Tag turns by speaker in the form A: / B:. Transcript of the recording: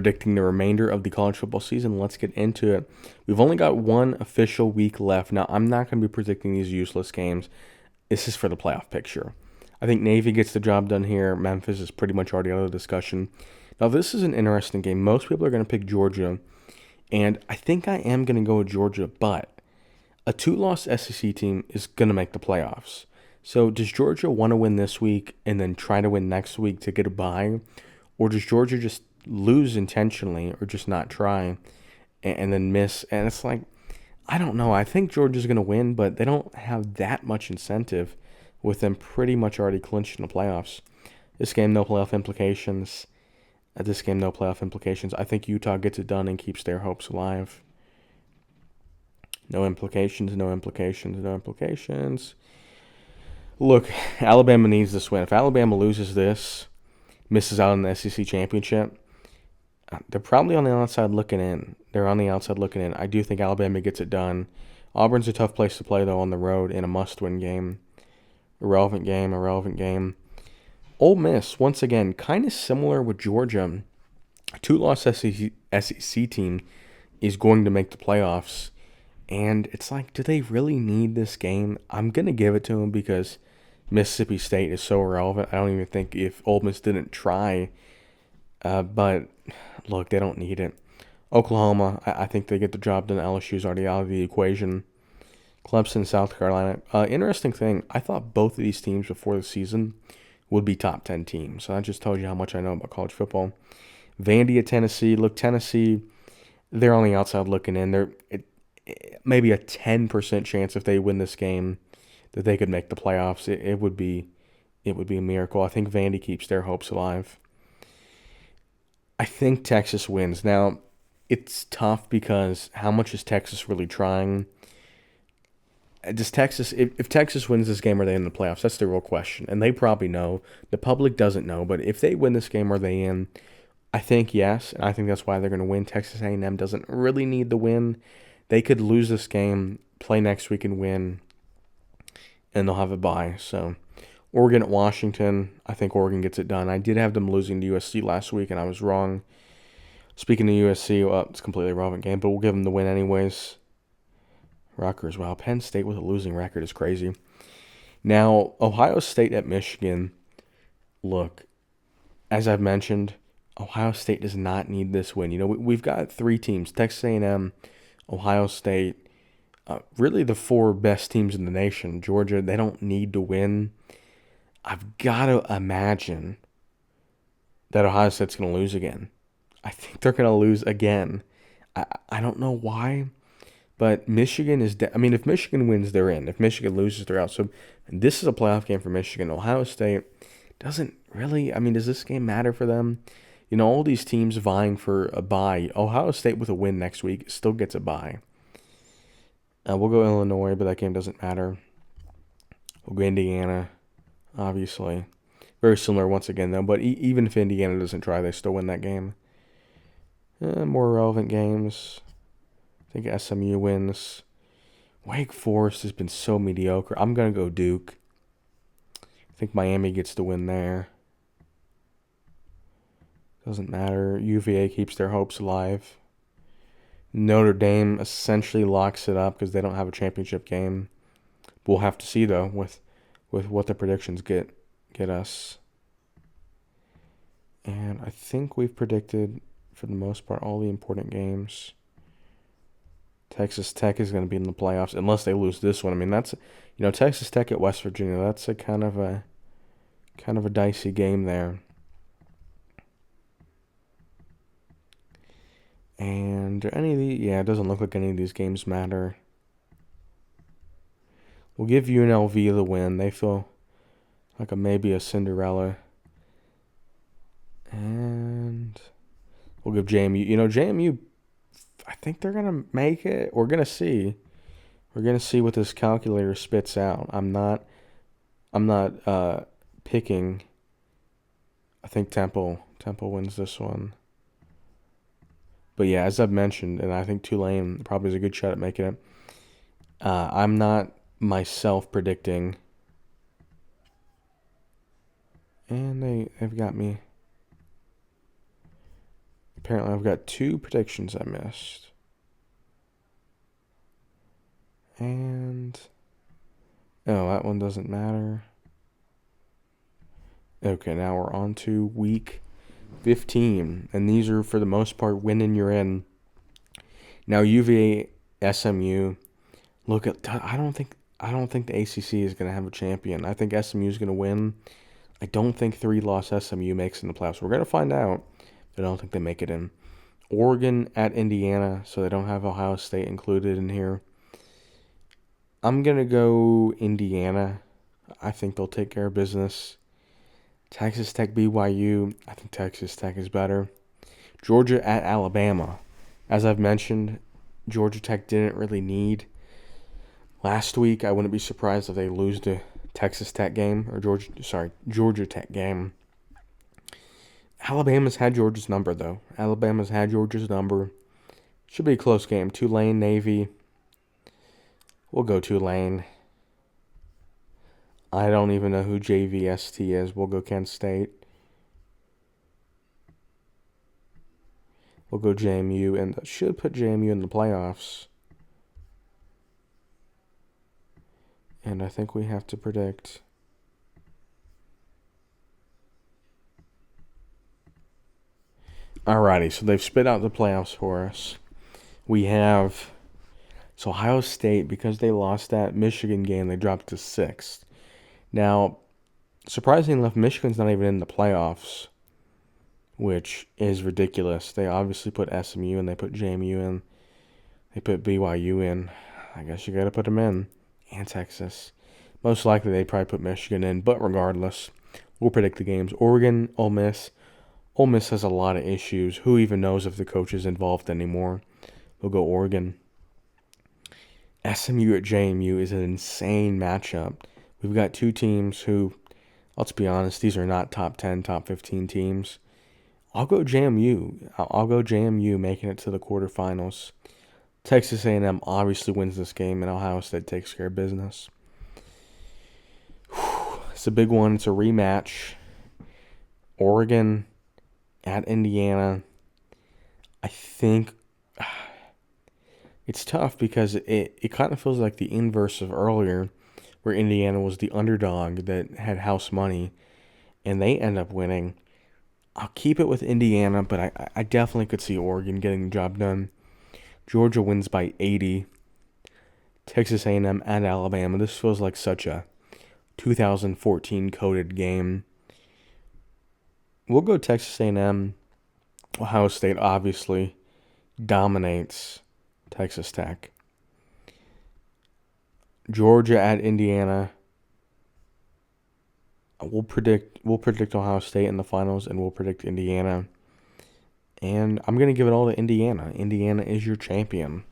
A: predicting the remainder of the college football season. Let's get into it. We've only got one official week left. Now, I'm not going to be predicting these useless games. This is for the playoff picture. I think Navy gets the job done here. Memphis is pretty much already out of the discussion. Now, this is an interesting game. Most people are going to pick Georgia, and I think I am going to go with Georgia, but a two-loss SEC team is going to make the playoffs. So does Georgia want to win this week and then try to win next week to get a bye? Or does Georgia just lose intentionally or just not try and then miss? And it's like, I don't know. I think Georgia's going to win, but they don't have that much incentive with them pretty much already clinched in the playoffs. This game, no playoff implications. This game, no playoff implications. I think Utah gets it done and keeps their hopes alive. No implications, no implications, no implications. Look, Alabama needs this win. If Alabama loses this, misses out on the SEC championship, they're probably on the outside looking in. They're on the outside looking in. I do think Alabama gets it done. Auburn's a tough place to play, though, on the road in a must-win game. Irrelevant game. Ole Miss, once again, kind of similar with Georgia. A two-loss SEC team is going to make the playoffs. And it's like, do they really need this game? I'm going to give it to them because Mississippi State is so irrelevant. I don't even think if Ole Miss didn't try. But, look, they don't need it. Oklahoma, I think they get the job done. LSU's already out of the equation. Clemson, South Carolina. Interesting thing, I thought both of these teams before the season would be top 10 teams. So that just tells you how much I know about college football. Vandy at Tennessee. Look, Tennessee, they're on the outside looking in. They're maybe a 10% chance if they win this game that they could make the playoffs. It would be a miracle. I think Vandy keeps their hopes alive. I think Texas wins. Now, it's tough because how much is Texas really trying? Does Texas, if Texas wins this game, are they in the playoffs? That's the real question. And they probably know. The public doesn't know. But if they win this game, are they in? I think yes. And I think that's why they're going to win. Texas A&M doesn't really need the win. They could lose this game, play next week and win, and they'll have a bye. So, Oregon at Washington, I think Oregon gets it done. I did have them losing to USC last week, and I was wrong. Speaking of USC, well, it's a completely irrelevant game, but we'll give them the win anyways. Rutgers, wow, Penn State with a losing record is crazy. Now, Ohio State at Michigan. Look, as I've mentioned, Ohio State does not need this win. You know, we've got three teams, Texas A&M, Ohio State, really the four best teams in the nation. Georgia, they don't need to win. I've got to imagine that Ohio State's going to lose again. I think they're going to lose again. I don't know why, but Michigan is... if Michigan wins, they're in. If Michigan loses, they're out. So this is a playoff game for Michigan. Ohio State doesn't really... does this game matter for them? You know, all these teams vying for a bye. Ohio State with a win next week still gets a bye. We'll go Illinois, but that game doesn't matter. We'll go Indiana, obviously. Very similar once again, though. But even if Indiana doesn't try, they still win that game. More relevant games. I think SMU wins. Wake Forest has been so mediocre. I'm going to go Duke. I think Miami gets the win there. Doesn't matter. UVA keeps their hopes alive. Notre Dame essentially locks it up because they don't have a championship game. We'll have to see, though, with what the predictions get us. And I think we've predicted, for the most part, all the important games. Texas Tech is going to be in the playoffs unless they lose this one. That's, Texas Tech at West Virginia. That's a kind of a dicey game there. And it doesn't look like any of these games matter. We'll give UNLV the win. They feel like maybe a Cinderella. And we'll give JMU. JMU, I think they're going to make it. We're going to see. We're going to see what this calculator spits out. I'm not picking. I think Temple wins this one. But yeah, as I've mentioned, and I think Tulane probably is a good shot at making it. I'm not myself predicting. And they've got me. Apparently, I've got 2 predictions I missed. And oh, that one doesn't matter. Okay, now we're on to week 15, and these are for the most part winning you're in. Now UVA, SMU. Look at I don't think the ACC is going to have a champion. I think SMU is going to win. I don't think 3-loss SMU makes it in the playoffs. We're going to find out. But I don't think they make it in. Oregon at Indiana, so they don't have Ohio State included in here. I'm going to go Indiana. I think they'll take care of business. Texas Tech, BYU. I think Texas Tech is better. Georgia at Alabama. As I've mentioned, Georgia Tech didn't really need. Last week, I wouldn't be surprised if they lose the Texas Tech game, or Georgia Tech game. Alabama's had Georgia's number, though. Should be a close game. Tulane, Navy. We'll go Tulane. I don't even know who JVST is. We'll go Kent State. We'll go JMU, and that should put JMU in the playoffs. And I think we have to predict. Alrighty, so they've spit out the playoffs for us. We have Ohio State, because they lost that Michigan game, they dropped to 6th. Now, surprisingly enough, Michigan's not even in the playoffs, which is ridiculous. They obviously put SMU and they put JMU in. They put BYU in. I guess you got to put them in. And Texas. Most likely they'd probably put Michigan in, but regardless, we'll predict the games. Oregon, Ole Miss. Ole Miss has a lot of issues. Who even knows if the coach is involved anymore? We'll go Oregon. SMU at JMU is an insane matchup. We've got 2 teams who, let's be honest, these are not top 10, top 15 teams. I'll go JMU. I'll go JMU making it to the quarterfinals. Texas A&M obviously wins this game, and Ohio State takes care of business. It's a big one. It's a rematch. Oregon at Indiana. I think it's tough because it kind of feels like the inverse of earlier, where Indiana was the underdog that had house money, and they end up winning. I'll keep it with Indiana, but I definitely could see Oregon getting the job done. Georgia wins by 80. Texas A&M at Alabama. This feels like such a 2014 coded game. We'll go Texas A&M. Ohio State obviously dominates Texas Tech. Georgia at Indiana. We'll predict Ohio State in the finals, and we'll predict Indiana. And I'm going to give it all to Indiana. Indiana is your champion.